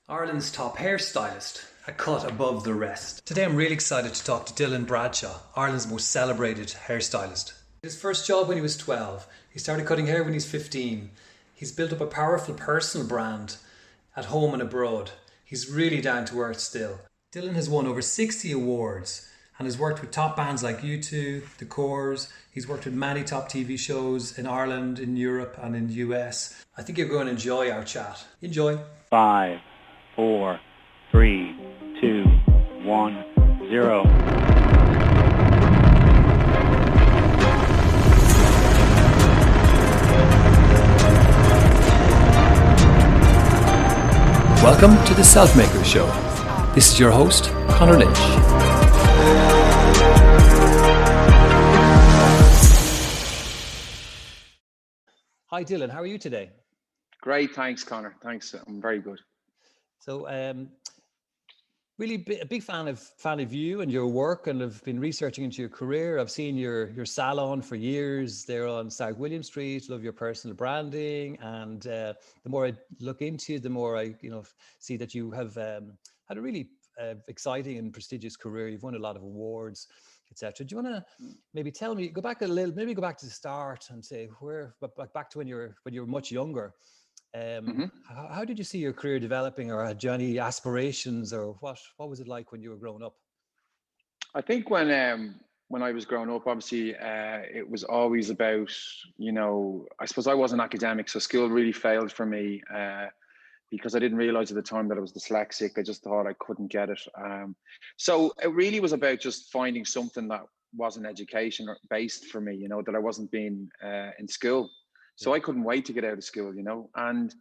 Ireland's top hairstylist, a cut above the rest. Today I'm really excited to talk to Dylan Bradshaw, Ireland's most celebrated hairstylist. His first job when he was 12, he started cutting hair when he's 15. He's built up a powerful personal brand at home and abroad. He's really down to earth still. Dylan has won over 60 awards and has worked with top bands like U2, The Corrs. He's worked with many top TV shows in Ireland, in Europe and in the US. I think you're going to enjoy our chat. Enjoy. 5, 4, 3, 2, 1, 0. Welcome to the Selfmaker Show. This is your host, ConorLyn.ch. Hi Dylan, how are you today? Great, thanks, Connor. Thanks, I'm very good. So, really a big fan of you and your work, and I've been researching into your career. I've seen your salon for years there on South William Street. Love your personal branding, and the more I look into you, the more I see that you have had a really exciting and prestigious career. You've won a lot of awards, etc. Do you want to maybe tell me, go back to the start and say back to when you were much younger? How did you see your career developing, or had you any aspirations, or what was it like when you were growing up? I think when I was growing up, obviously, it was always about, I suppose I wasn't academic, so school really failed for me because I didn't realize at the time that I was dyslexic. I just thought I couldn't get it. So it really was about just finding something that wasn't education based for me, that I wasn't being in school. So I couldn't wait to get out of school, and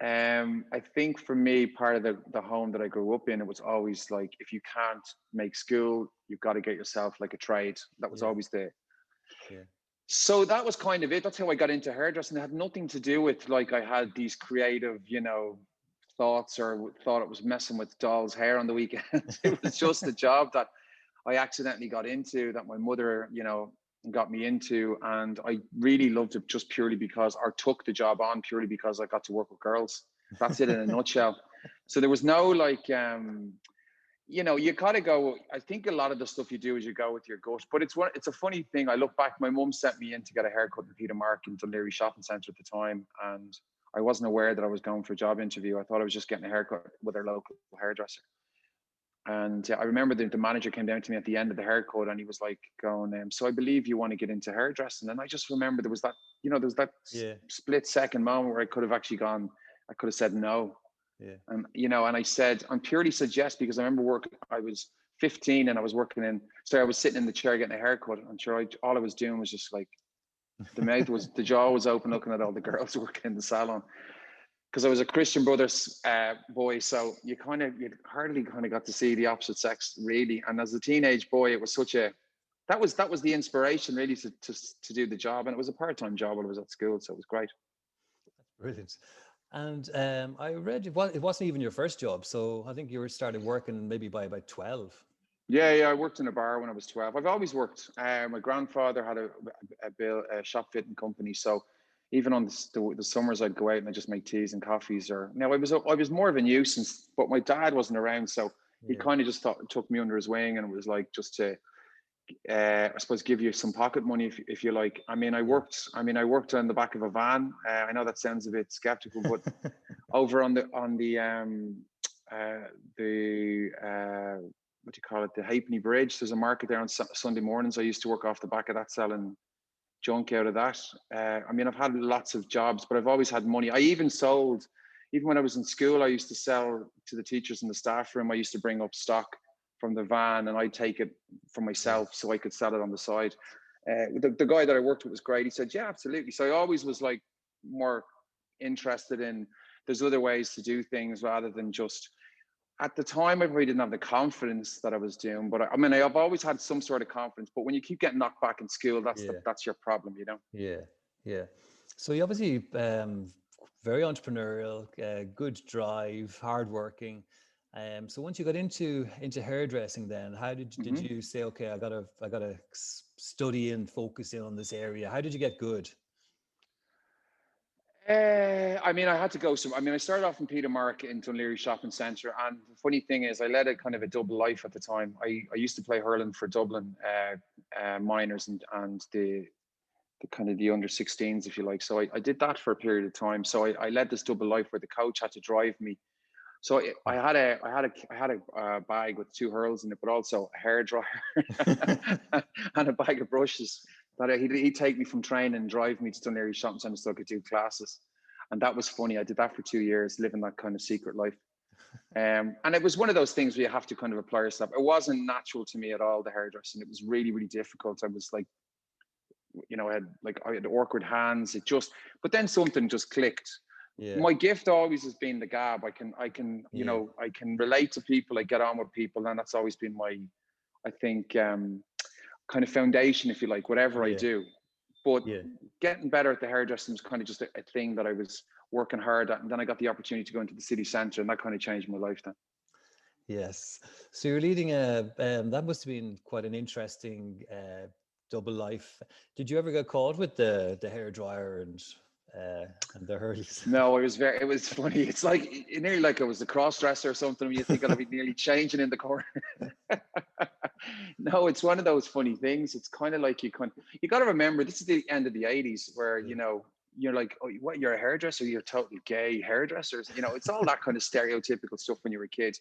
I think for me, part of the home that I grew up in, it was always like, if you can't make school, you've got to get yourself like a trade. That was always there. Yeah. So that was kind of it. That's how I got into hairdressing. It had nothing to do with like I had these creative, thoughts or thought it was messing with dolls' hair on the weekend. It was just a job that I accidentally got into, that my mother, got me into, and I really loved it just purely because, or took the job on purely because I got to work with girls. That's it in a nutshell. So there was no like, you gotta go. I think a lot of the stuff you do is you go with your gut. But it's a funny thing. I look back, my mum sent me in to get a haircut in Peter Mark in Dunleary Shopping Centre at the time, and I wasn't aware that I was going for a job interview. I thought I was just getting a haircut with our local hairdresser. And I remember the manager came down to me at the end of the haircut, and he was like going, so I believe you want to get into hairdressing. And I just remember there was that split second moment where I could have said no. Yeah. And, and I purely said yes, because I remember I was 15 and I was I was sitting in the chair getting a haircut. I'm sure all I was doing was just like, the jaw was open looking at all the girls working in the salon. Because I was a Christian Brothers boy, so you hardly got to see the opposite sex really. And as a teenage boy, it was that was the inspiration really to do the job, and it was a part-time job while I was at school, so it was great. That's brilliant. And I read it wasn't even your first job, so I think you started working maybe by about 12. Yeah, I worked in a bar when I was 12. I've always worked. My grandfather had a shop fitting company, so even on the summers, I'd go out and I'd just make teas and coffees. I was more of a nuisance, but my dad wasn't around, so he kind of just took me under his wing, and it was like just to, I suppose, give you some pocket money if you like. I worked on the back of a van. I know that sounds a bit skeptical, but over on the what do you call it? The Halfpenny Bridge. There's a market there on Sunday mornings. I used to work off the back of that, selling junk out of that. I've had lots of jobs, but I've always had money. I even sold, even when I was in school, I used to sell to the teachers in the staff room. I used to bring up stock from the van, and I'd take it for myself so I could sell it on the side. The guy that I worked with was great. He said, yeah, absolutely. So I always was like more interested in, there's other ways to do things rather than just, at the time, I really didn't have the confidence that I was doing, but I've always had some sort of confidence. But when you keep getting knocked back in school, that's your problem, Yeah. So you obviously very entrepreneurial, good drive, hardworking. So once you got into hairdressing, then how did you say, okay, I gotta study and focus in on this area? How did you get good? I mean, I had to go some. I mean, I started off in Peter Mark in Dunleary Shopping Centre, and the funny thing is, I led a kind of a double life at the time. I used to play hurling for Dublin minors and the kind of the under 16s, if you like. So I did that for a period of time. So I led this double life where the coach had to drive me. So I had a bag with 2 hurls in it, but also a hairdryer and a bag of brushes. That he'd take me from training and drive me to Dunleary Shopping Centre so I could do classes. And that was funny. I did that for 2 years, living that kind of secret life. And it was one of those things where you have to kind of apply yourself. It wasn't natural to me at all, the hairdressing. It was really, really difficult. I was like, I had awkward hands. But then something just clicked. Yeah. My gift always has been the gab. I can, I can relate to people. I get on with people, and that's always been my, I think, kind of foundation, if you like, whatever I do. But getting better at the hairdressing was kind of just a thing that I was working hard at, and then I got the opportunity to go into the city centre, and that kind of changed my life then. Yes. So you're leading that must have been quite an interesting double life. Did you ever get caught with the hairdryer and the hurls? No, it was funny. It's like nearly like I was a cross dresser or something. You think I'll be nearly changing in the corner. No, it's one of those funny things. It's kind of like you got to remember, this is the end of the 80s where, you're like, oh, what, you're a hairdresser? You're totally gay hairdressers. It's all that kind of stereotypical stuff when you were a kid.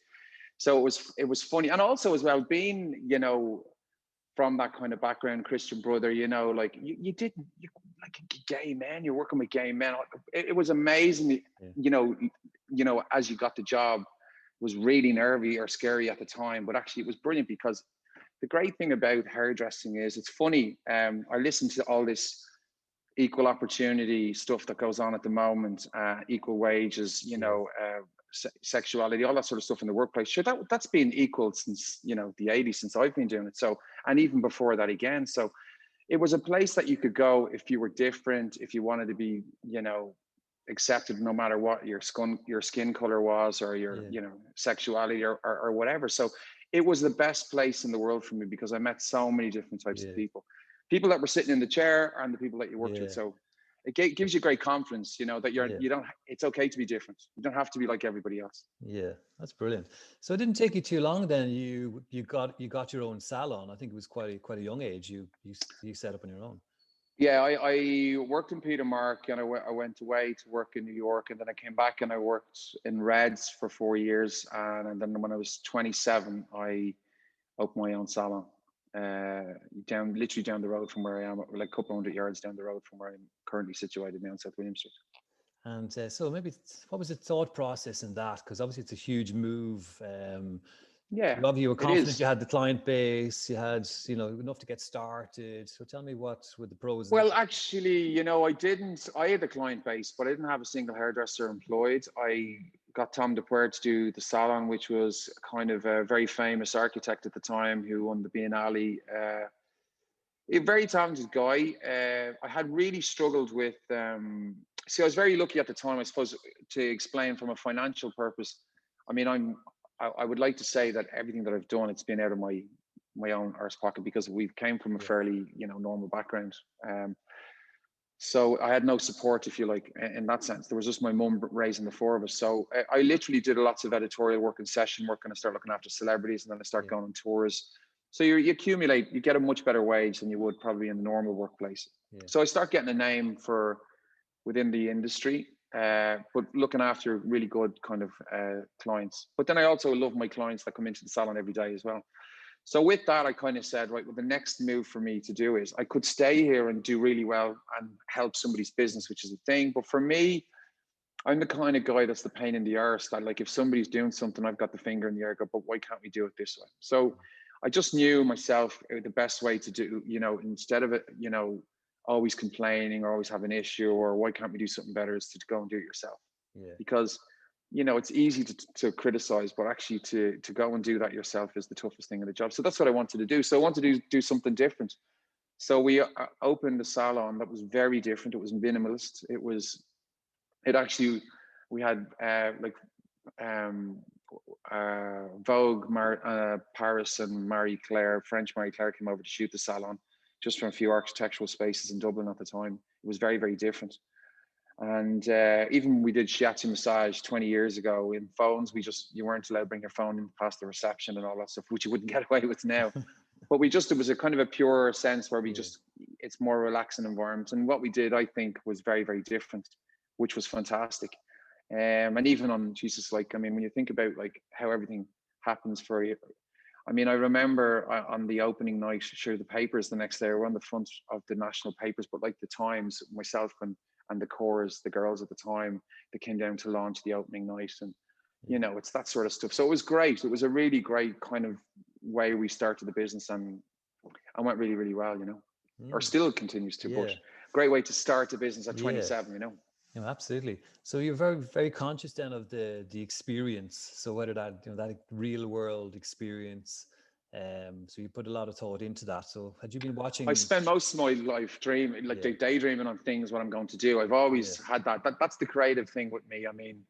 So it was funny. And also as well, being, from that kind of background, Christian brother, like you like a gay man, you're working with gay men. It was amazing, as you got the job. It was really nervy or scary at the time, but actually it was brilliant, because the great thing about hairdressing is it's funny. I listen to all this equal opportunity stuff that goes on at the moment, equal wages, sexuality, all that sort of stuff in the workplace. Sure, that's been equal since, the 80s, since I've been doing it. So, and even before that again. So it was a place that you could go if you were different, if you wanted to be, accepted, no matter what your skin color was, or your, sexuality or whatever. So it was the best place in the world for me, because I met so many different types of people that were sitting in the chair and the people that you worked with. So it gives you great confidence, that it's okay to be different. You don't have to be like everybody else. Yeah, that's brilliant. So it didn't take you too long then. You got your own salon. I think it was quite a young age. You set up on your own. Yeah, I worked in Peter Mark, and I went away to work in New York, and then I came back and I worked in Reds for 4 years. And then when I was 27, I opened my own salon. Literally down the road from where I am, like a couple hundred yards down the road from where I'm currently situated now in South William Street. And so maybe what was the thought process in that? Because obviously it's a huge move. Obviously you were confident, you had the client base, you had, enough to get started. So tell me, what were the pros? Well, actually, I had the client base, but I didn't have a single hairdresser employed. I got Tom DePuer to do the salon, which was kind of a very famous architect at the time who won the Biennale. A very talented guy. I had really struggled with, I was very lucky at the time, I suppose, to explain from a financial purpose. I mean, I would like to say that everything that I've done, it's been out of my own arse pocket, because we came from a fairly, normal background. So I had no support, if you like, in that sense. There was just my mum raising the 4 of us. So I literally did lots of editorial work and session work, and I started looking after celebrities, and then I started going on tours. So you accumulate, you get a much better wage than you would probably in the normal workplace. So I start getting a name within the industry, but looking after really good kind of clients. But then I also love my clients that come into the salon every day as well. So with that, I kind of said, right, well, the next move for me to do is I could stay here and do really well and help somebody's business, which is a thing. But for me, I'm the kind of guy that's the pain in the arse, that like, if somebody's doing something, I've got the finger in the air, but why can't we do it this way? So I just knew myself the best way to do, instead of it, always complaining or always have an issue, or why can't we do something better, is to go and do it yourself. Because it's easy to criticize, but actually to go and do that yourself is the toughest thing in the job. So that's what I wanted to do. So I wanted to do something different. So we opened a salon that was very different. It was minimalist. We had Vogue, Paris and Marie Claire, French Marie Claire, came over to shoot the salon just from a few architectural spaces in Dublin at the time. It was very, very different. And even we did shiatsu massage 20 years ago in phones. You weren't allowed to bring your phone in past the reception and all that stuff, which you wouldn't get away with now. But it was a kind of a pure sense where it's more relaxing environment. And what we did, I think, was very, very different, which was fantastic. And even on Jesus, like, I mean, when you think about like how everything happens for you, I mean, I remember on the opening night, sure, the papers the next day were on the front of the national papers, but like the Times, myself and the chorus, the girls at the time, they came down to launch the opening night, and you know, it's that sort of stuff. So it was great. It was a really great kind of way we started the business, and went really, really well, you know, or still continues to. But great way to start a business at 27, you know. Yeah, absolutely. So you're very, very conscious then of the experience. So whether that, you know, that real world experience, so you put a lot of thought into that. So had you been watching? I spend most of my life dreaming, like daydreaming on things, what I'm going to do. I've always had that. That's the creative thing with me. I mean,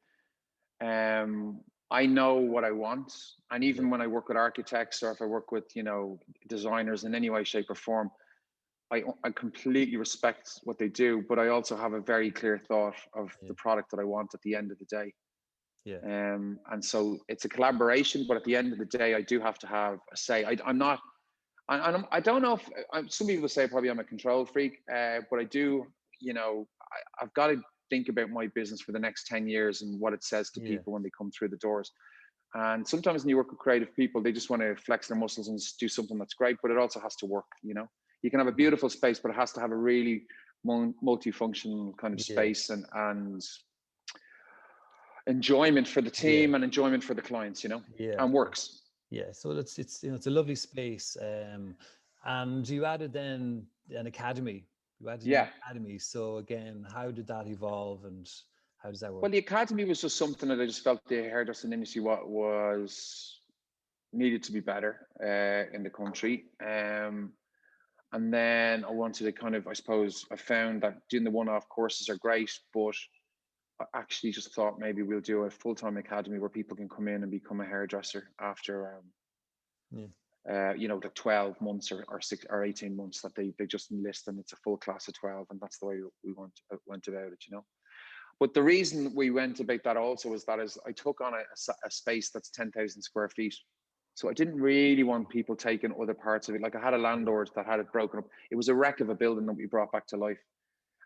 I know what I want, and even when I work with architects, or if I work with, you know, designers in any way, shape, or form, I completely respect what they do, but I also have a very clear thought of the product that I want at the end of the day. And so it's a collaboration, but at the end of the day, I do have to have a say. I'm not, I don't know if some people say probably I'm a control freak, but I do, you know, I've got to think about my business for the next 10 years and what it says to people when they come through the doors. And sometimes when you work with creative people, they just want to flex their muscles and do something that's great, but it also has to work, you know. You can have a beautiful space, but it has to have a really multifunctional kind of space and enjoyment for the team and enjoyment for the clients, you know, and works. Yeah, so it's you know, it's a lovely space. And you added then an academy. You added an academy. So again, how did that evolve, and how does that work? Well, the academy was just something that I just felt the hairdressing industry was needed to be better in the country. And then I wanted to kind of, I suppose, I found that doing the one-off courses are great, but I actually just thought maybe we'll do a full-time academy where people can come in and become a hairdresser after, you know, the 12 months or 6 or 18 months that they just enlist, and it's a full class of 12, and that's the way we went about it, you know. But the reason we went about that also was that I took on a space that's 10,000 square feet. So I didn't really want people taking other parts of it. Like I had a landlord that had it broken up. It was a wreck of a building that we brought back to life.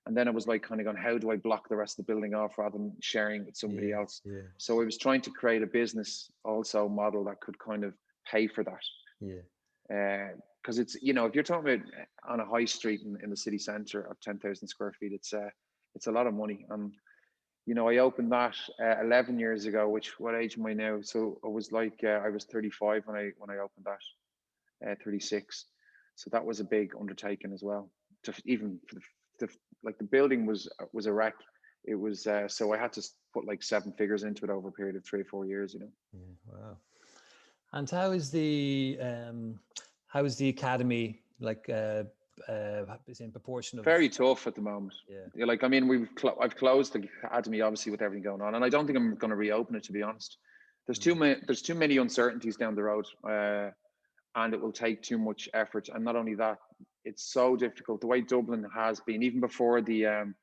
And then it was like kind of going, how do I block the rest of the building off rather than sharing with somebody else? So I was trying to create a business also model that could kind of pay for that. Because it's, you know, if you're talking about on a high street in the city centre of 10,000 square feet, it's a lot of money. You know, I opened that 11 years ago, what age am I now? So it was like, I was 35 when I opened that, 36. So that was a big undertaking as well. Even for the building was a wreck. It was, so I had to put like 7 figures into it over a period of 3 or 4 years, you know. Wow. And how is the academy, like, is in proportion of? Very tough at the moment. Like, I mean, I've closed the academy obviously with everything going on, and I don't think I'm going to reopen it, to be honest. There's too many uncertainties down the road, and it will take too much effort. And not only that, it's so difficult the way Dublin has been, even before between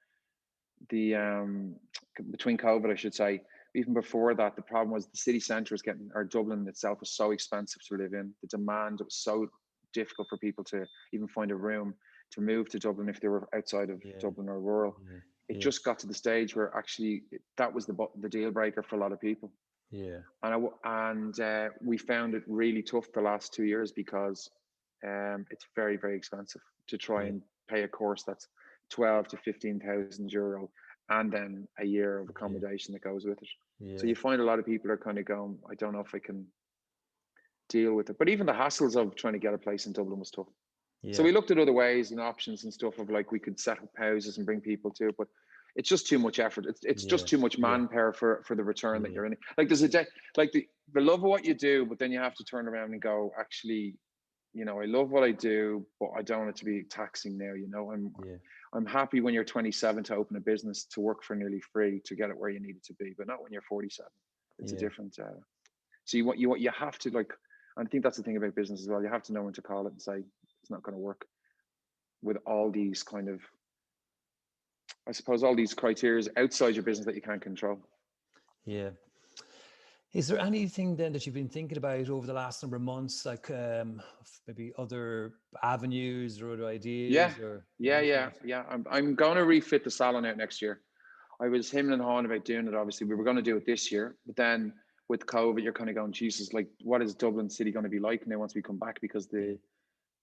COVID, I should say. Even before that, the problem was the city centre or Dublin itself was so expensive to live in. The demand, it was so difficult for people to even find a room to move to Dublin if they were outside of Dublin or rural. It just got to the stage where actually that was the deal breaker for a lot of people. And we found it really tough the last 2 years because it's very, very expensive to try and pay a course that's 12 to 15,000 euro, and then a year of accommodation that goes with it. So you find a lot of people are kind of going, I don't know if I can deal with it. But even the hassles of trying to get a place in Dublin was tough. So we looked at other ways and options and stuff of like we could set up houses and bring people to it, but it's just too much effort. It's just too much manpower for the return that you're in. Like there's a day, like the love of what you do, but then you have to turn around and go, actually, you know, I love what I do, but I don't want it to be taxing now. You know, I'm happy when you're 27 to open a business to work for nearly free to get it where you need it to be, but not when you're 47. It's a different. So you have to, like, I think that's the thing about business as well. You have to know when to call it and say it's not going to work with all these kind of I suppose all these criteria outside your business that you can't control. Yeah. Is there anything then that you've been thinking about over the last number of months, like maybe other avenues or other ideas? Yeah. I'm going to refit the salon out next year. I was him and hawing about doing it. Obviously, we were going to do it this year, but then with COVID, you're kind of going, Jesus, like, what is Dublin City going to be like now once we come back? Because it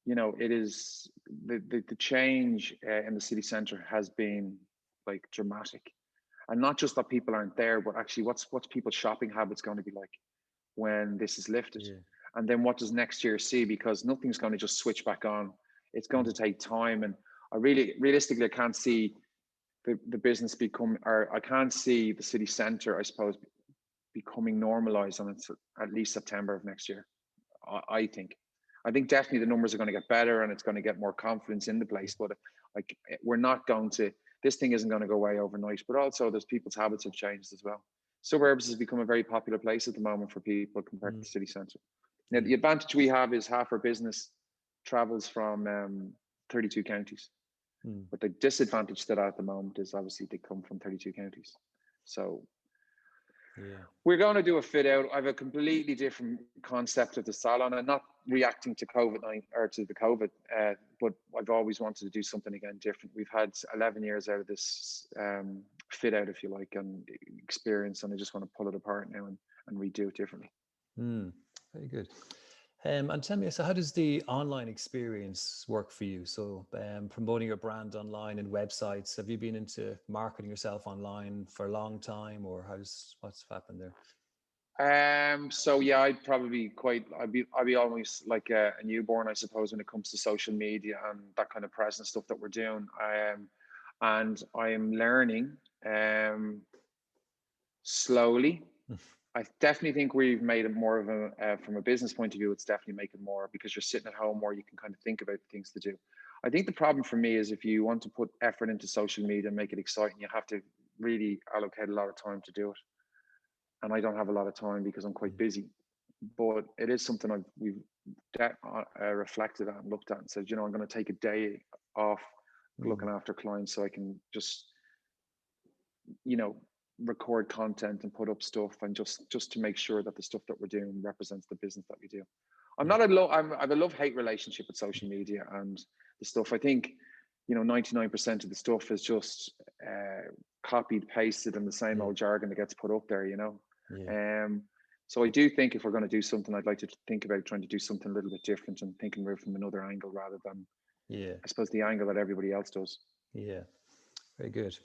is the change in the city centre has been like dramatic, and not just that people aren't there, but actually what's people's shopping habits going to be like when this is lifted, and then what does next year see? Because nothing's going to just switch back on. It's going to take time, and I realistically I can't see the business become, or I can't see the city centre, I suppose, becoming normalized on at least September of next year. I think definitely the numbers are going to get better and it's going to get more confidence in the place, but like this thing isn't going to go away overnight. But also there's people's habits have changed as well. Suburbs has become a very popular place at the moment for people compared to the city centre. Now the advantage we have is half our business travels from 32 counties. But the disadvantage to that at the moment is obviously they come from 32 counties. So we're going to do a fit out. I have a completely different concept of the salon. I'm not reacting to COVID-19 or to the COVID, but I've always wanted to do something again different. We've had 11 years out of this fit out, if you like, and experience, and I just want to pull it apart now and redo it differently. Very good. And tell me, so how does the online experience work for you? So promoting your brand online and websites, have you been into marketing yourself online for a long time, or what's happened there? So yeah, I'd be almost like a newborn, I suppose, when it comes to social media and that kind of presence stuff that we're doing. And I am learning slowly. I definitely think we've made it more of from a business point of view, it's definitely making more, because you're sitting at home more, you can kind of think about things to do. I think the problem for me is if you want to put effort into social media and make it exciting, you have to really allocate a lot of time to do it. And I don't have a lot of time because I'm quite busy, but it is something we've reflected on and looked at and said, I'm going to take a day off looking after clients so I can just, record content and put up stuff, and just to make sure that the stuff that we're doing represents the business that we do. I have a love-hate relationship with social media and the stuff. I think 99% of the stuff is just copied, pasted, and the same old jargon that gets put up there. So I do think if we're going to do something, I'd like to think about trying to do something a little bit different and thinking about it from another angle rather than I suppose the angle that everybody else does. Very good.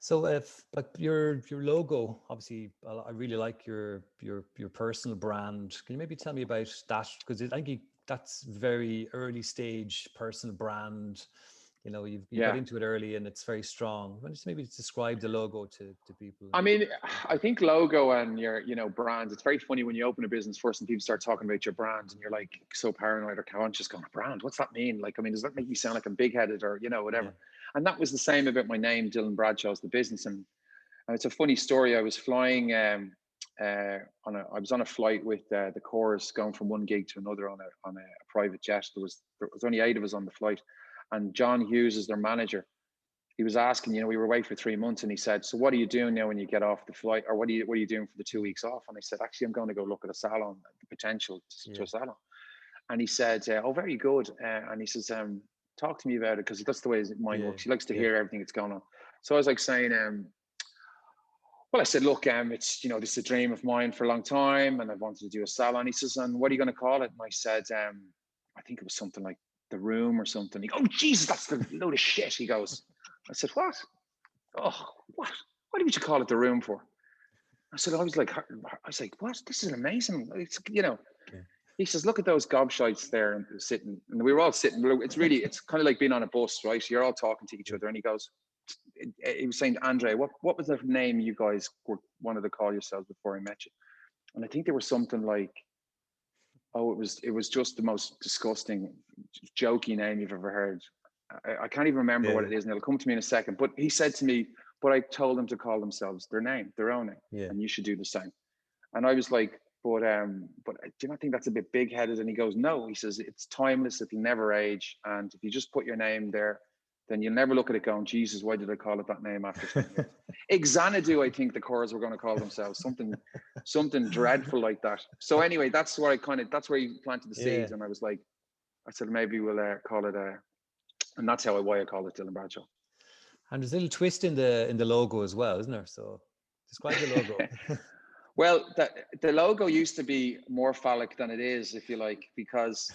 So if like your logo, obviously I really like your personal brand. Can you maybe tell me about that? Because I think that's very early stage personal brand. You got into it early and it's very strong. Just maybe describe the logo to people. I mean, I think logo and your brand, it's very funny when you open a business first and people start talking about your brand and you're like so paranoid or conscious going, brand, what's that mean? Like, I mean, does that make me sound like I'm big-headed or whatever? And that was the same about my name, Dylan Bradshaw's the business. And it's a funny story. I was flying I was on a flight with the chorus going from one gig to another on a private jet. There was only 8 of us on the flight, and John Hughes is their manager. He was asking, we were away for 3 months, and he said, so what are you doing now when you get off the flight, or what are you doing for the 2 weeks off? And I said, actually, I'm going to go look at a salon, the potential to a salon. And he said, oh, very good. And he says, talk to me about it, because that's the way his mind works. He likes to hear everything that's going on. So I was like saying, well, I said, look, it's, this is a dream of mine for a long time, and I've wanted to do a salon. He says, and what are you going to call it? And I said, I think it was something like The Room or something. He goes, oh, Jesus, that's a load of shit. He goes, I said, what? Oh, what? What did you call it The Room for? I said, I was like, what? This is amazing. It's, He says, look at those gobshites there and sitting. And we were all sitting. It's kind of like being on a bus, right? You're all talking to each other. And he goes, he was saying to Andre, what was the name you guys wanted to call yourselves before I met you? And I think there was something like, oh, it was just the most disgusting, jokey name you've ever heard. I can't even remember what it is, and it'll come to me in a second. But he said to me, but I told them to call themselves their own name, and you should do the same. And I was like, but do you not think that's a bit big-headed? And he goes, no. He says, it's timeless, it'll never age, and if you just put your name there, then you'll never look at it going, Jesus, why did I call it that name after 10 years? Xanadu, I think the Cores were going to call themselves, something dreadful like that. So anyway, that's where you planted the seeds. And I was like, I said, maybe we'll call it and that's why I call it Dylan Bradshaw. And there's a little twist in the logo as well, isn't there? So describe the logo. Well, the logo used to be more phallic than it is, if you like, because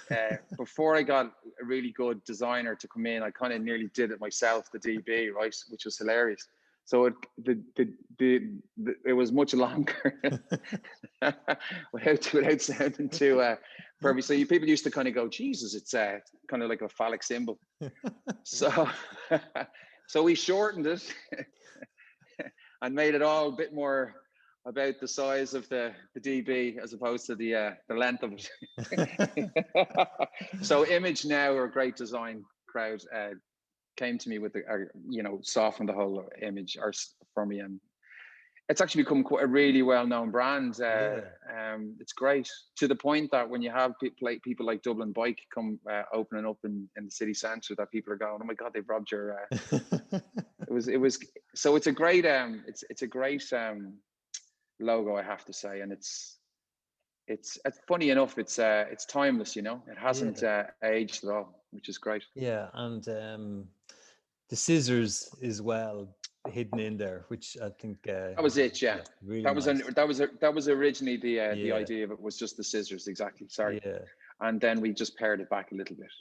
before I got a really good designer to come in, I kind of nearly did it myself, the DB, right, which was hilarious. So it was much longer without sounding too perfect. So people used to kind of go, Jesus, it's kind of like a phallic symbol. So we shortened it and made it all a bit more about the size of the DB as opposed to the length of it. So Image Now, or a great design crowd, came to me with softened the whole image for me, and it's actually become quite a really well-known brand. It's great, to the point that when you have people like Dublin Bike come opening up in the city centre, that people are going, oh my God, they've robbed your it was so it's a great logo, I have to say, and it's funny enough, it's timeless, it hasn't aged at all, which is great. And the scissors as well hidden in there, which I think that was it. Really that was originally the idea of it, was just the scissors, exactly. Sorry. And then we just pared it back a little bit.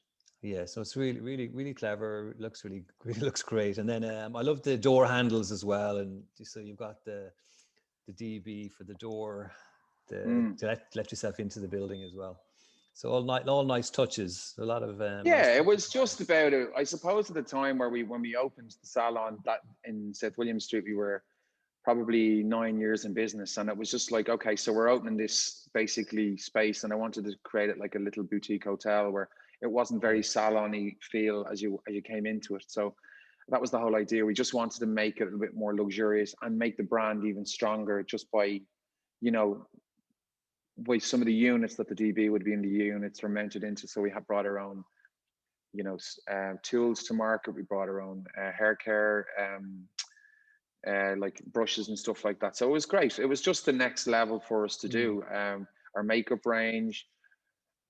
So it's really, really, really clever. It looks really looks great. And then I love the door handles as well, and so you've got the DB for the door to let yourself into the building as well. So all nice touches. A lot of nice it was just about it. I suppose at the time when we opened the salon that in South William Street, we were probably 9 years in business, and it was just like, okay, so we're opening this basically space, and I wanted to create it like a little boutique hotel where it wasn't very salon-y feel as you came into it. So that was the whole idea. We just wanted to make it a little bit more luxurious and make the brand even stronger, just by some of the units that the DB would be in, the units are mounted into. So we have brought our own, tools to market. We brought our own hair care, like brushes and stuff like that. So it was great. It was just the next level for us to do. Our makeup range,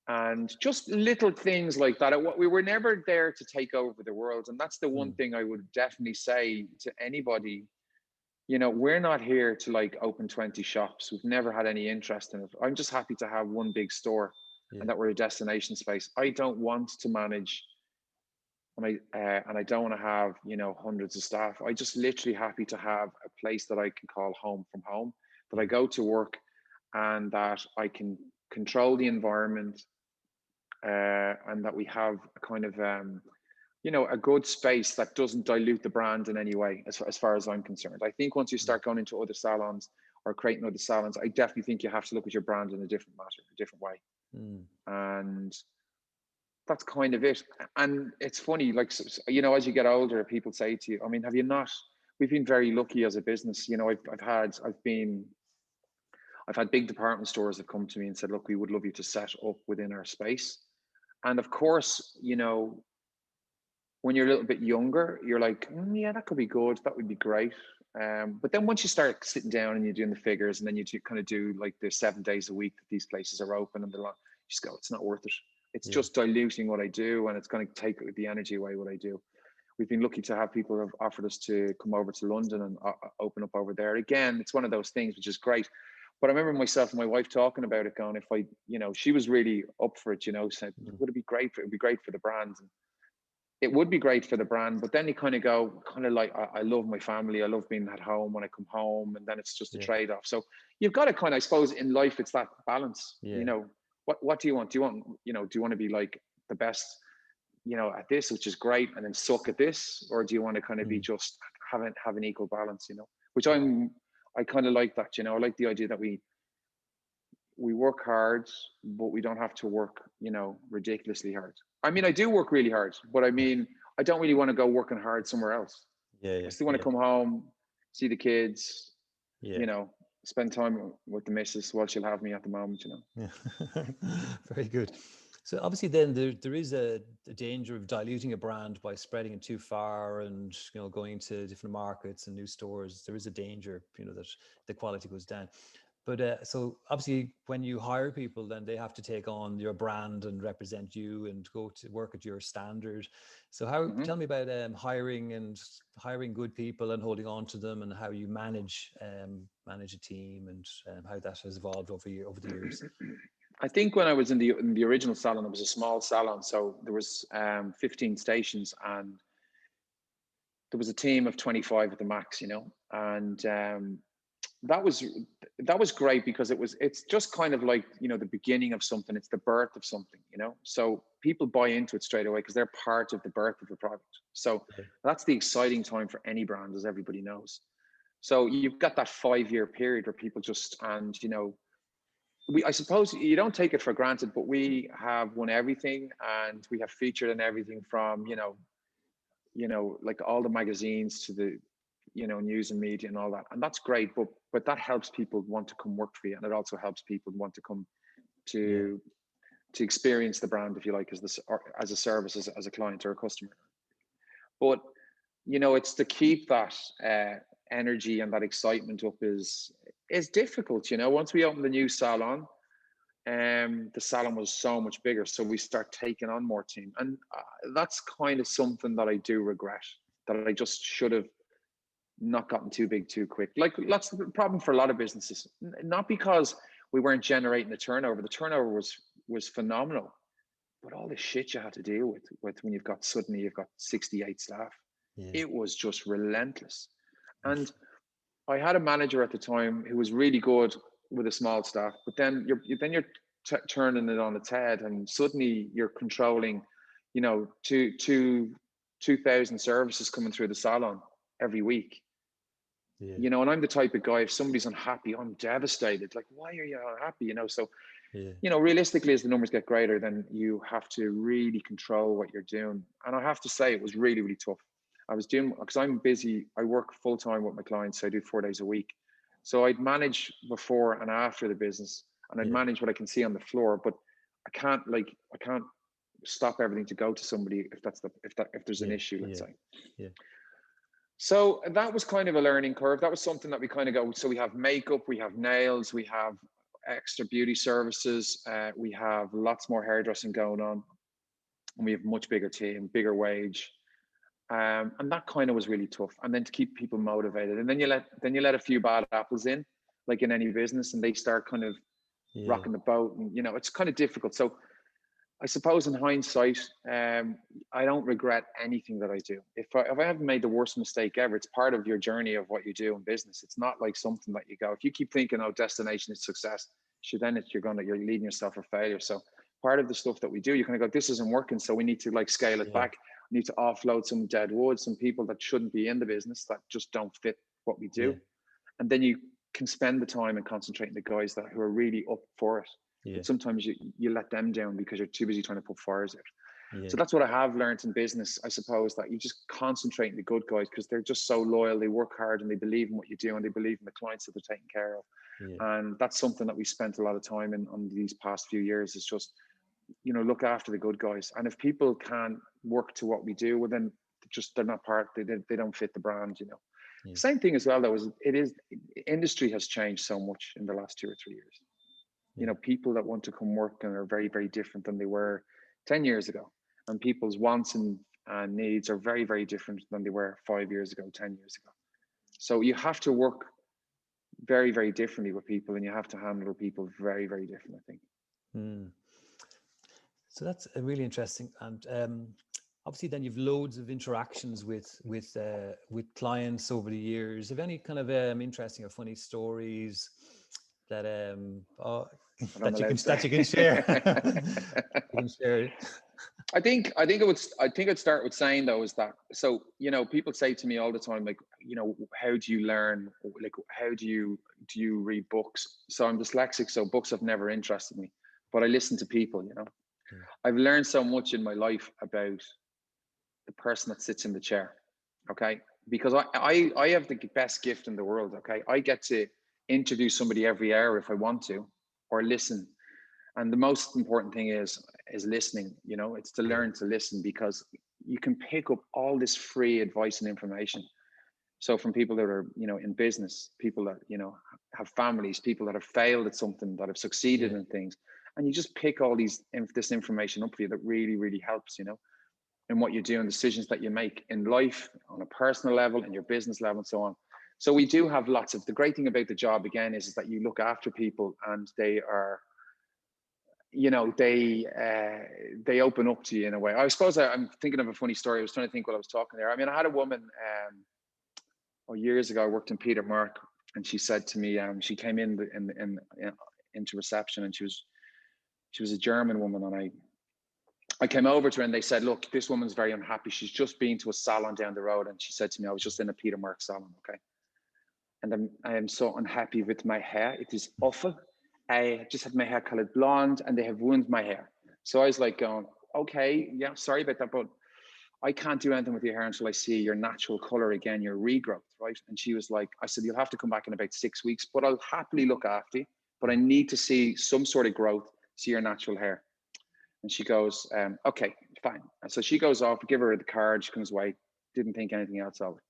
and just little things like that. We were never there to take over the world. And that's the one thing I would definitely say to anybody. We're not here to like open 20 shops. We've never had any interest in it. I'm just happy to have one big store and that we're a destination space. I don't want to manage, and I don't want to have, hundreds of staff. I just literally happy to have a place that I can call home from home, that I go to work, and that I can control the environment, and that we have a kind of, a good space that doesn't dilute the brand in any way, as far as I'm concerned. I think once you start going into other salons or creating other salons, I definitely think you have to look at your brand in a different way. And that's kind of it. And it's funny, like, as you get older, people say to you, I mean, we've been very lucky as a business. I've had big department stores that come to me and said, look, we would love you to set up within our space. And of course, when you're a little bit younger, you're like, yeah, that could be good. That would be great. But then once you start sitting down and you're doing the figures, and then you kind of do like the 7 days a week that these places are open, and you just go, it's not worth it. It's just diluting what I do, and it's going to take the energy away what I do. We've been lucky to have people who have offered us to come over to London and open up over there. Again, it's one of those things which is great. But I remember myself and my wife talking about it, going, she was really up for it, said, would it be great for it? Would be great for the brand. And it would be great for the brand, but then you kind of go, like, I love my family. I love being at home when I come home, and then it's just a trade-off. So you've got to kind of, I suppose, in life, it's that balance. What do you want? Do you want to be like the best, at this, which is great, and then suck at this, or do you want to kind of be just have an equal balance? Which I kind of like that. I like the idea that we work hard, but we don't have to work, ridiculously hard. I mean, I do work really hard, but I mean, I don't really want to go working hard somewhere else. I still want to come home, see the kids, spend time with the missus while she'll have me at the moment, Very good. So obviously then there is a danger of diluting a brand by spreading it too far and, you know, going to different markets and new stores. There is a danger, you know, that the quality goes down. But so obviously when you hire people, then they have to take on your brand and represent you and go to work at your standard. So tell me about hiring good people and holding on to them, and how you manage a team, and how that has evolved over the years. I think when I was in the original salon, it was a small salon, so there was 15 stations, and there was a team of 25 at the max, you know, and that was great, because it's just kind of like, you know, the beginning of something. It's the birth of something, you know, so people buy into it straight away because they're part of the birth of the product. So that's the exciting time for any brand, as everybody knows. So you've got that 5-year period where people just, and you know, I suppose you don't take it for granted, but we have won everything, and we have featured in everything from, you know, like all the magazines to the, you know, news and media and all that. And that's great, but that helps people want to come work for you. And it also helps people want to come to experience the brand, if you like, as a service, as a client or a customer. But, you know, it's to keep that energy and that excitement up is difficult. You know, once we opened the new salon, the salon was so much bigger, so we start taking on more team, and that's kind of something that I do regret, that I just should have not gotten too big too quick. Like, that's the problem for a lot of businesses, not because we weren't generating the turnover. The turnover was phenomenal, but all the shit you had to deal with when you've got 68 staff, it was just relentless. And I had a manager at the time who was really good with a small staff, but then you're turning it on its head, and suddenly you're controlling, you know, 2,000 services coming through the salon every week. You know, and I'm the type of guy, if somebody's unhappy, I'm devastated. Like, why are you unhappy? You know, so you know, realistically, as the numbers get greater, then you have to really control what you're doing. And I have to say, it was really, really tough. I was doing, because I'm busy, I work full time with my clients, so I do 4 days a week. So I'd manage before and after the business, and I'd manage what I can see on the floor, but I can't stop everything to go to somebody if there's an issue, let's say. So that was kind of a learning curve. That was something that we kind of go, so we have makeup, we have nails, we have extra beauty services, we have lots more hairdressing going on, and we have much bigger team, bigger wage. And that kind of was really tough. And then to keep people motivated, and then you let a few bad apples in, like in any business, and they start kind of rocking the boat, and you know, it's kind of difficult. So I suppose in hindsight, I don't regret anything that I do. If I haven't made the worst mistake ever, it's part of your journey of what you do in business. It's not like something that you go, if you keep thinking, oh, destination is success, then you're leading yourself for failure. So part of the stuff that we do, you kind of go, this isn't working, so we need to like scale it back. We need to offload some dead wood, some people that shouldn't be in the business, that just don't fit what we do. And then you can spend the time and concentrate on the guys who are really up for it. But sometimes you let them down because you're too busy trying to put fires out. So that's what I have learned in business, I suppose, that you just concentrate on the good guys, because they're just so loyal, they work hard, and they believe in what you do, and they believe in the clients that they're taking care of. And that's something that we spent a lot of time in on these past few years, is just, you know, look after the good guys. And if people can't work to what we do, well, then they're not part, they don't fit the brand, you know. Same thing as well, though, industry has changed so much in the last 2 or 3 years. You know, people that want to come work and are very, very different than they were 10 years ago. And people's wants and needs are very, very different than they were 5 years ago, 10 years ago. So you have to work very, very differently with people, and you have to handle people very, very different, I think. So that's really interesting. And obviously then you've loads of interactions with clients over the years. Have any kind of interesting or funny stories that that you can share? You can share. I think I'd start with saying, though, is that, so, you know, people say to me all the time, like, you know, how do you learn? Like, how do you read books? So I'm dyslexic, so books have never interested me, but I listen to people, you know. I've learned so much in my life about the person that sits in the chair. Okay. Because I have the best gift in the world. Okay. I get to interview somebody every hour if I want to, or listen. And the most important thing is is listening. You know, it's to learn to listen, because you can pick up all this free advice and information. So from people that are, you know, in business, people that, you know, have families, people that have failed at something, that have succeeded in things, and you just pick all this information up for you that really, really helps, you know, in what you do and decisions that you make in life, on a personal level, in your business level, and so on. So we do have lots of, the great thing about the job again is that you look after people, and they are, you know, they open up to you in a way. I suppose I'm thinking of a funny story. I was trying to think while I was talking there. I mean, I had a woman, years ago, I worked in Peter Mark, and she said to me, she came into reception, and she was a German woman, and I came over to her, and they said, look, this woman's very unhappy. She's just been to a salon down the road, and she said to me, I was just in a Peter Mark salon, okay? And I am so unhappy with my hair. It is awful. I just had my hair colored blonde, and they have ruined my hair. So I was like going, okay, yeah, sorry about that, but I can't do anything with your hair until I see your natural color again, your regrowth, right? And she was like, I said, you'll have to come back in about 6 weeks, but I'll happily look after you, but I need to see some sort of growth, see your natural hair. And she goes, okay, fine. And so she goes off, give her the card, she comes away, didn't think anything else of it.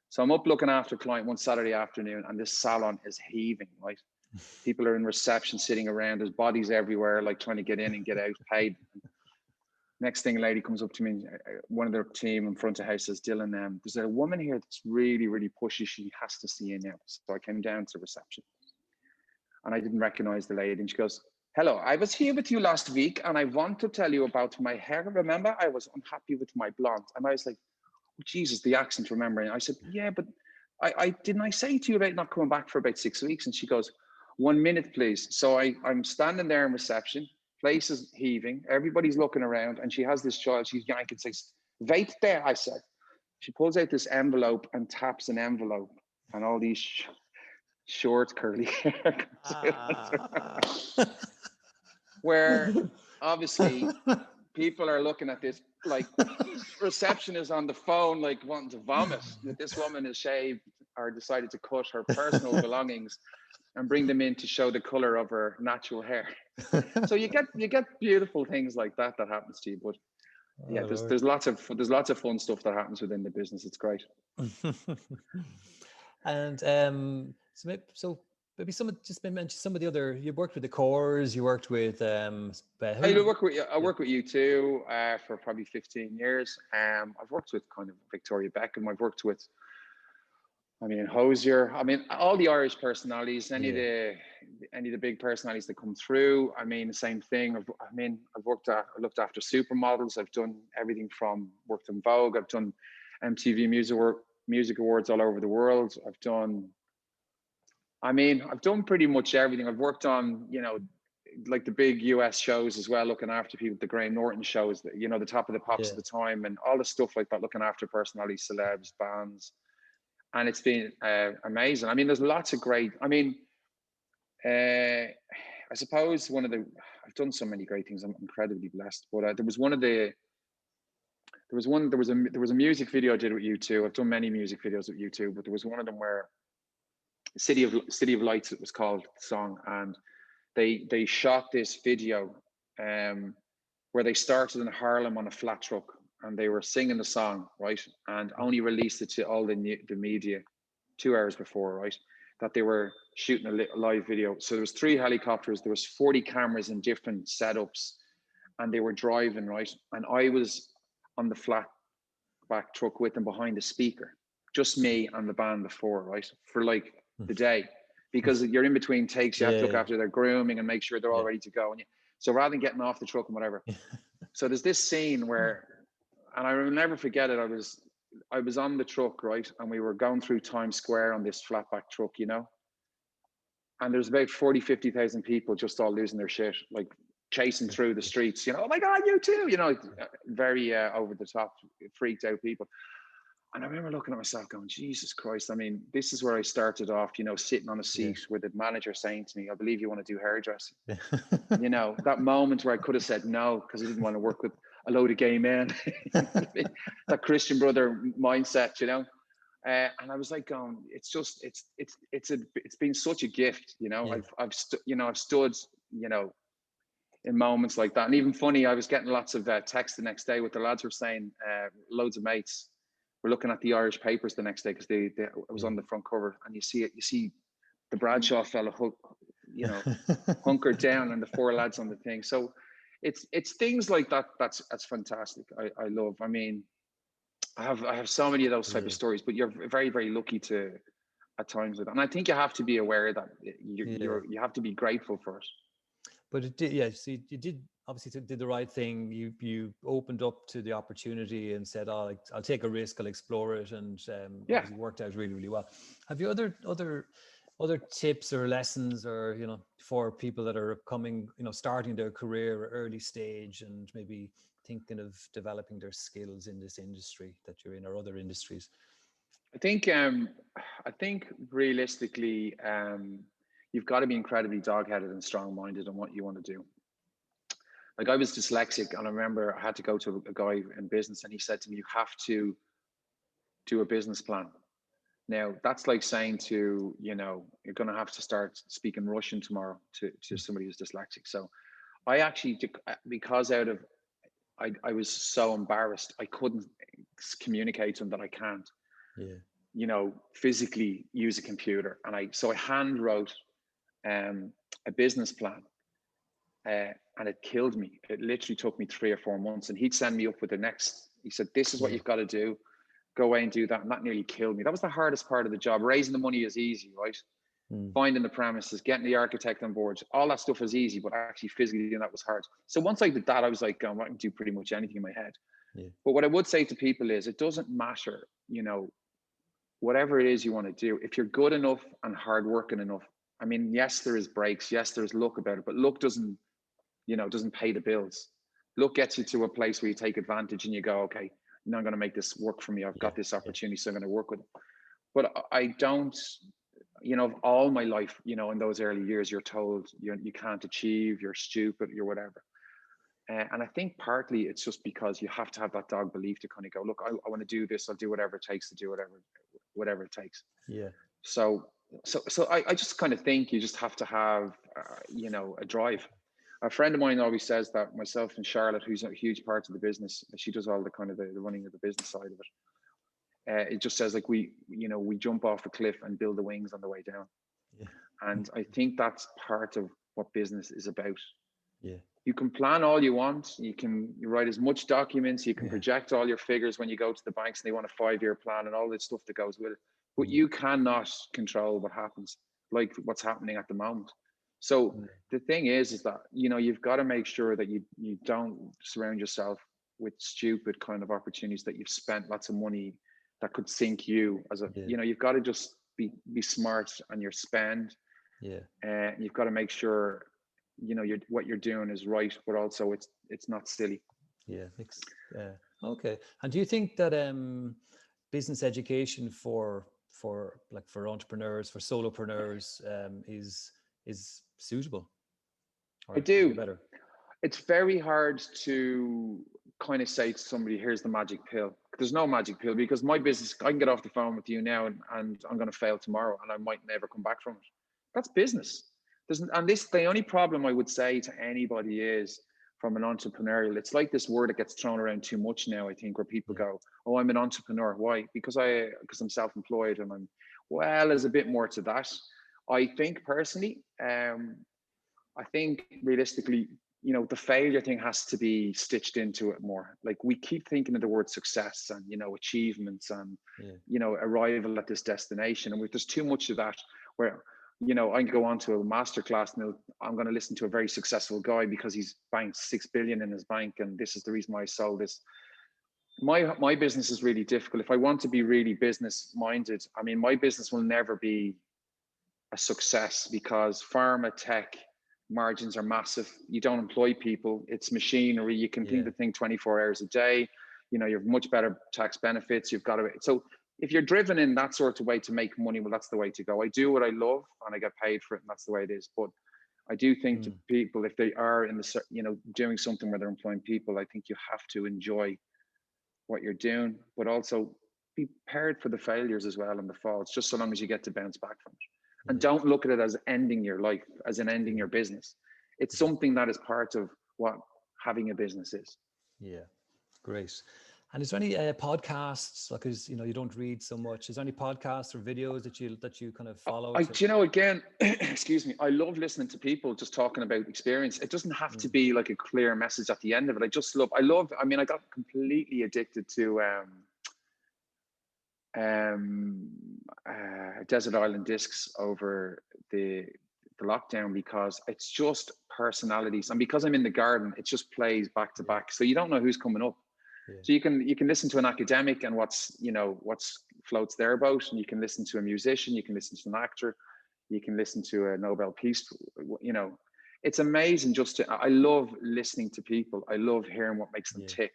So I'm up looking after a client one Saturday afternoon, and this salon is heaving, right? People are in reception sitting around, there's bodies everywhere, like trying to get in and get out paid. Next thing, a lady comes up to me, one of their team in front of the house says, Dylan, there's a woman here that's really, really pushy. She has to see you now. So I came down to reception, and I didn't recognize the lady. And she goes, hello, I was here with you last week, and I want to tell you about my hair. Remember, I was unhappy with my blonde. And I was like, oh, Jesus, the accent, remembering. I said, yeah, but I didn't I say to you about not coming back for about 6 weeks? And she goes, 1 minute, please. So I'm standing there in reception. Place is heaving, everybody's looking around, and she has this child, she's yanking, says, wait there, I said. She pulls out this envelope and taps an envelope, and all these short curly hair comes out. Where obviously people are looking at this, like, reception is on the phone, like wanting to vomit, that this woman has shaved or decided to cut her personal belongings and bring them in to show the color of her natural hair. So you get beautiful things like that happens to you. But yeah, there's lots of fun stuff that happens within the business. It's great. And so maybe mention some of the other. You worked with the Cores. You worked with I work with you too for probably 15 years. I've worked with kind of Victoria Beckham. I've worked with, Hosier. All the Irish personalities, any of the big personalities that come through. The same thing. I've looked after supermodels. I've done everything from worked in Vogue. I've done MTV Music Awards all over the world. I've done pretty much everything. I've worked on, like the big US shows as well, looking after people, the Graham Norton shows, the top of the pops at the time, and all the stuff like that, looking after personalities, celebs, bands. And it's been amazing. There's lots of great, I suppose I've done so many great things. I'm incredibly blessed, but there was a music video I did with U2. I've done many music videos with U2, but there was one of them where City of Lights, it was called, the song, and they shot this video where they started in Harlem on a flat truck, and they were singing the song, right, and only released it to all the media 2 hours before, right, that they were shooting a live video. So there was 3 helicopters, there was 40 cameras in different setups, and they were driving, right, and I was on the flat back truck with them behind the speaker, just me and the band before, right, for like the day, because you're in between takes, you have to look after their grooming and make sure they're all ready to go. So rather than getting off the truck and whatever, so there's this scene where, and I will never forget it, I was on the truck, right, and we were going through Times Square on this flatback truck, and there's about 50,000 people just all losing their shit, like chasing through the streets, oh my God, you too, very over the top, freaked out people. And I remember looking at myself going, Jesus Christ, this is where I started off, sitting on a seat with the manager saying to me, I believe you want to do hairdressing. That moment where I could have said no, because I didn't want to work with a load of gay men, that Christian brother mindset, and I was like going, it's been such a gift, I've stood, in moments like that. And even funny, I was getting lots of text the next day. What the lads were saying, loads of mates were looking at the Irish papers the next day because they it was on the front cover, and you see the Bradshaw fella, you know, hunkered down, and the four lads on the thing. So it's things like that. That's fantastic. I love. I mean, I have so many of those type of stories, but you're very, very lucky to at times with that. And I think you have to be aware that you have to be grateful for it. But it did, yeah. So you did obviously did the right thing. You opened up to the opportunity and said, "Oh, I'll take a risk. I'll explore it," and obviously worked out really, really well. Have you other tips or lessons, or for people that are coming, starting their career at early stage and maybe thinking of developing their skills in this industry that you're in or other industries? I think realistically, you've got to be incredibly dog-headed and strong-minded on what you want to do. Like, I was dyslexic, and I remember I had to go to a guy in business, and he said to me, "You have to do a business plan." Now, that's like saying to, you're going to have to start speaking Russian tomorrow to somebody who's dyslexic. So I actually, because I was so embarrassed, I couldn't communicate to him that I can't, physically use a computer. And so I hand wrote a business plan, and it killed me. It literally took me 3 or 4 months, and he'd send me up with the next. He said, "This is what you've got to do. Go away and do that." And that nearly killed me. That was the hardest part of the job. Raising the money is easy, right? Finding the premises, getting the architect on board, all that stuff is easy, but actually physically doing that was hard. So once I did that, I was like, I can do pretty much anything in my head. But what I would say to people is, it doesn't matter, whatever it is you want to do, if you're good enough and hardworking enough. I mean, yes, there is breaks. Yes, there's luck about it, but luck doesn't pay the bills. Luck gets you to a place where you take advantage and you go, okay, now I'm going to make this work for me. I've got this opportunity, so I'm going to work with it. But I don't, all my life, in those early years, you're told you can't achieve, you're stupid, you're whatever. And I think partly it's just because you have to have that dog belief to kind of go, look, I want to do this. I'll do whatever it takes to do whatever it takes. Yeah. So I just kind of think you just have to have, a drive. A friend of mine always says that myself and Charlotte, who's a huge part of the business, she does all the kind of the running of the business side of it. It just says, like, we jump off a cliff and build the wings on the way down. Yeah. And I think that's part of what business is about. Yeah. You can plan all you want. You write as much documents. You can project all your figures when you go to the banks and they want a 5-year plan and all this stuff that goes with it. But you cannot control what happens, like what's happening at the moment. So the thing is that, you've got to make sure that you don't surround yourself with stupid kind of opportunities that you've spent lots of money that could sink you as a, you've got to just be smart on your spend. Yeah. And you've got to make sure, what you're doing is right, but also it's not silly. Yeah. Okay. And do you think that business education for entrepreneurs, for solopreneurs, is suitable? I do. Better? It's very hard to kind of say to somebody, here's the magic pill. There's no magic pill, because my business, I can get off the phone with you now and I'm going to fail tomorrow and I might never come back from it. That's business. The only problem I would say to anybody is, from an entrepreneurial, it's like this word that gets thrown around too much now, I think, where people go, oh, I'm an entrepreneur. Why? Because I'm self-employed. And there's a bit more to that. I think personally, I think realistically, the failure thing has to be stitched into it more. Like, we keep thinking of the word success and, achievements and, arrival at this destination. And there's too much of that where, I can go on to a masterclass and I'm going to listen to a very successful guy because he's banked 6 billion in his bank. And this is the reason why I sold this. My business is really difficult. If I want to be really business minded, I mean, my business will never be a success because pharma, tech, margins are massive. You don't employ people. It's machinery. You can think the thing 24 hours a day. You have much better tax benefits. You've got to, so if you're driven in that sort of way to make money, well, that's the way to go. I do what I love and I get paid for it, and that's the way it is. But I do think to people, if they are in the, doing something where they're employing people, I think you have to enjoy what you're doing, but also be prepared for the failures as well and the faults, just so long as you get to bounce back from it. And don't look at it as ending your life, as in ending your business. It's something that is part of what having a business is. Yeah, great. And is there any podcasts, like, you know, you don't read so much, is there any podcasts or videos that you kind of follow? You know, again, excuse me, I love listening to people just talking about experience. It doesn't have to be like a clear message at the end of it. I mean, I got completely addicted to Desert Island Discs over the lockdown, because it's just personalities, and because I'm in the garden, it just plays back to back, so you don't know who's coming up. So you can listen to an academic and what's floats their boat, and you can listen to a musician, you can listen to an actor, you can listen to a Nobel Peace. You know, it's amazing. I love listening to people. I love hearing what makes them tick.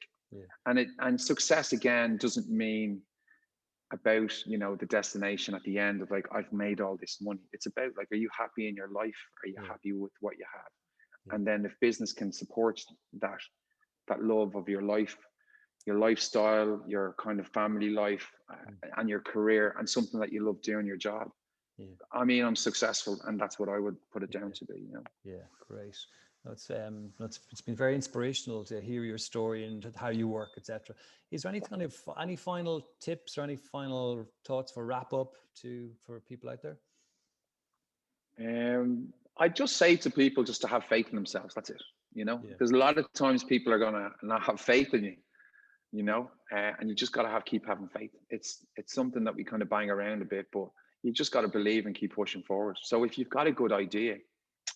And success, again, doesn't mean about, you know, the destination at the end of like, I've made all this money. It's about like, are you happy in your life? Are you happy with what you have? And then if business can support that love of your life, your lifestyle, your kind of family life, and your career, and something that you love doing, your job. I mean, I'm successful, and that's what I would put it down to be, you know. Yeah, great. It's been very inspirational to hear your story and how you work, etc. Is there any final tips or any final thoughts for wrap up for people out there? I just say to people just to have faith in themselves. That's it. You know, because a lot of times people are gonna not have faith in you. You know, and you just got to keep having faith. It's something that we kind of bang around a bit, but you just got to believe and keep pushing forward. So if you've got a good idea,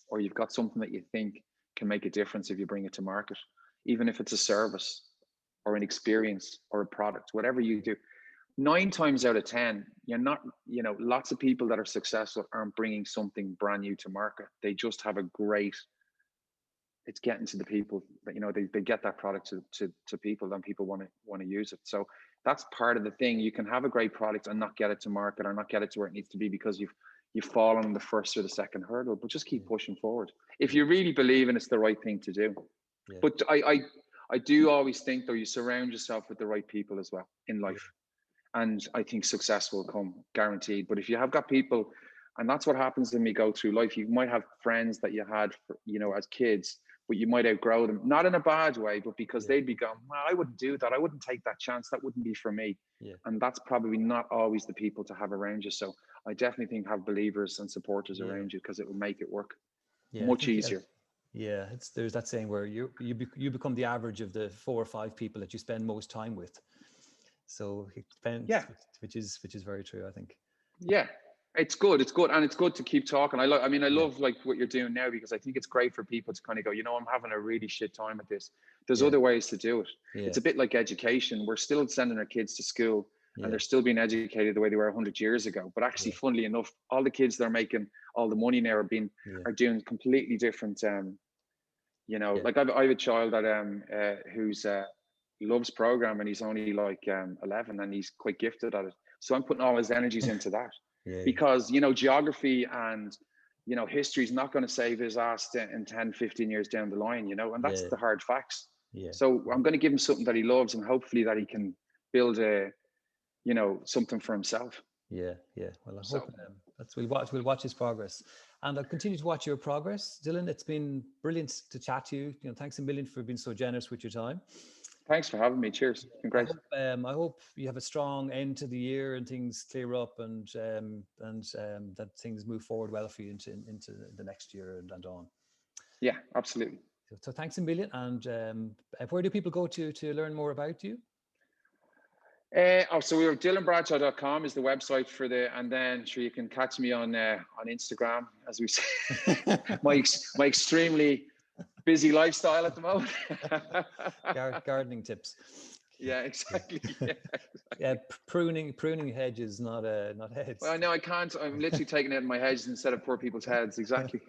or you've got something that you think can make a difference if you bring it to market, even if it's a service or an experience or a product, whatever you do, 9 times out of 10, you're not, you know, lots of people that are successful aren't bringing something brand new to market. They just have it's getting to the people that, you know, they get that product to people, and people want to use it. So that's part of the thing. You can have a great product and not get it to market, or not get it to where it needs to be, because you've fallen on the first or the second hurdle. But just keep pushing forward if you really believe, and it's the right thing to do. But I do always think, though, you surround yourself with the right people as well in life, and I think success will come, guaranteed. But if you have got people, and that's what happens when we go through life, you might have friends that you had, you know, as kids, but you might outgrow them, not in a bad way, but because they'd be going, well, I wouldn't do that. I wouldn't take that chance. That wouldn't be for me. And that's probably not always the people to have around you. So I definitely think have believers and supporters around you, because it will make it work much easier. There's that saying where you become the average of the 4 or 5 people that you spend most time with. So it depends, which is very true, I think. It's good. And it's good to keep talking. I love like what you're doing now, because I think it's great for people to kind of go, you know, I'm having a really shit time at this. There's other ways to do it. It's a bit like education. We're still sending our kids to school, and they're still being educated the way they were 100 years ago. But actually, funnily enough, all the kids that are making all the money now are doing completely different. You know, like I have a child that who's loves program, and he's only like 11, and he's quite gifted at it. So I'm putting all his energies into that. Because, you know, geography and, you know, history is not going to save his ass in 10, 15 years down the line, you know, and that's the hard facts. So I'm going to give him something that he loves, and hopefully that he can build something for himself. Well, I hope we'll watch his progress, and I'll continue to watch your progress. Dylan, it's been brilliant to chat to you. You know, thanks a million for being so generous with your time. Thanks for having me. Cheers. Congrats. I hope you have a strong end to the year, and things clear up, and that things move forward well for you into the next year and on. Yeah, absolutely. So thanks a million. And where do people go to learn more about you? So we have DylanBradshaw.com is the website and then sure you can catch me on Instagram, as we say. my extremely busy lifestyle at the moment. Gardening tips. Yeah, exactly. Pruning hedges, not heads. Well, no, I can't. I'm literally taking out my hedges instead of poor people's heads. Exactly.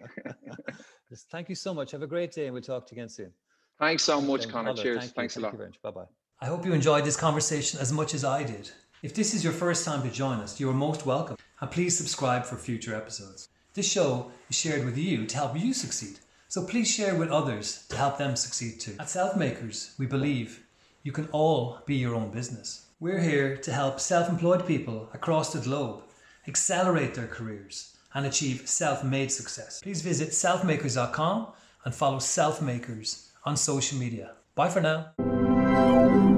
Thank you so much. Have a great day, and we'll talk to you again soon. Thanks so much, Connor. Cheers. Thanks a lot. Bye-bye. I hope you enjoyed this conversation as much as I did. If this is your first time to join us, you are most welcome, and please subscribe for future episodes. This show is shared with you to help you succeed, so please share with others to help them succeed too. At Selfmakers, we believe you can all be your own business. We're here to help self-employed people across the globe accelerate their careers and achieve self-made success. Please visit selfmakers.com and follow Self Makers on social media. Bye for now.